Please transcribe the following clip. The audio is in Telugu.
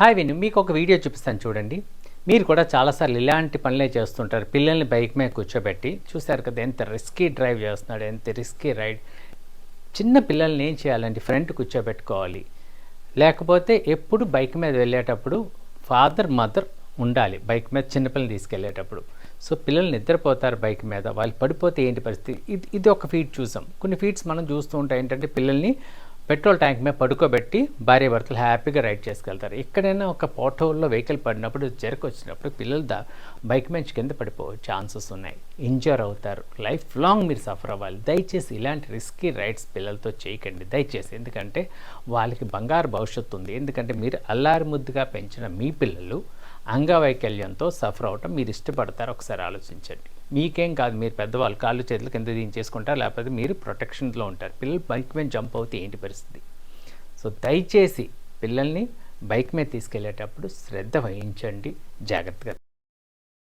హాయ్ విను, మీకు ఒక వీడియో చూపిస్తాను చూడండి. మీరు కూడా చాలాసార్లు ఇలాంటి పనులే చేస్తుంటారు. పిల్లల్ని బైక్ మీద కూర్చోబెట్టి చూశారు కదా, ఎంత రిస్కీ డ్రైవ్ చేస్తున్నాడు, ఎంత రిస్కీ రైడ్. చిన్న పిల్లల్ని ఏం చేయాలంటే ఫ్రంట్ కూర్చోబెట్టుకోవాలి. లేకపోతే ఎప్పుడు బైక్ మీద వెళ్ళేటప్పుడు ఫాదర్ మదర్ ఉండాలి బైక్ మీద, చిన్నపిల్లల్ని తీసుకెళ్ళేటప్పుడు. సో పిల్లలు నిద్రపోతారు బైక్ మీద, వాళ్ళు పడిపోతే ఏంటి పరిస్థితి. ఇది ఒక ఫీట్ చూసాం. కొన్ని ఫీట్స్ మనం చూస్తూ ఉంటాయి. ఏంటంటే పిల్లల్ని పెట్రోల్ ట్యాంక్ మీద పడుకోబెట్టి భార్య భర్తలు హ్యాపీగా రైడ్ చేసుకెళ్తారు. ఎక్కడైనా ఒక పోటోల్లో వెహికల్ పడినప్పుడు, జరకు వచ్చినప్పుడు పిల్లలు బైక్ నుంచి కింద పడిపోయే ఛాన్సెస్ ఉన్నాయి. ఇంజర్ అవుతారు. లైఫ్ లాంగ్ మీరు సఫర్ అవ్వాలి. దయచేసి ఇలాంటి రిస్కీ రైడ్స్ పిల్లలతో చేయకండి దయచేసి. ఎందుకంటే వాళ్ళకి బంగారు భవిష్యత్తు ఉంది. ఎందుకంటే మీరు అల్లారి ముద్దుగా పెంచిన మీ పిల్లలు అంగవైకల్యంతో సఫర్ అవటం మీరు ఇష్టపడతారు. ఒకసారి ఆలోచించండి. మీకేం కాదు, మీరు పెద్దవాళ్ళు కాళ్ళు చేతులు కింద దించేసుకుంటారు, లేకపోతే మీరు ప్రొటెక్షన్లో ఉంటారు. పిల్లలు బైక్ మీద జంప్ అవుతే ఏంటి పరిస్థితి. సో దయచేసి పిల్లల్ని బైక్ మీద తీసుకెళ్ళేటప్పుడు శ్రద్ధ వహించండి, జాగ్రత్తగా.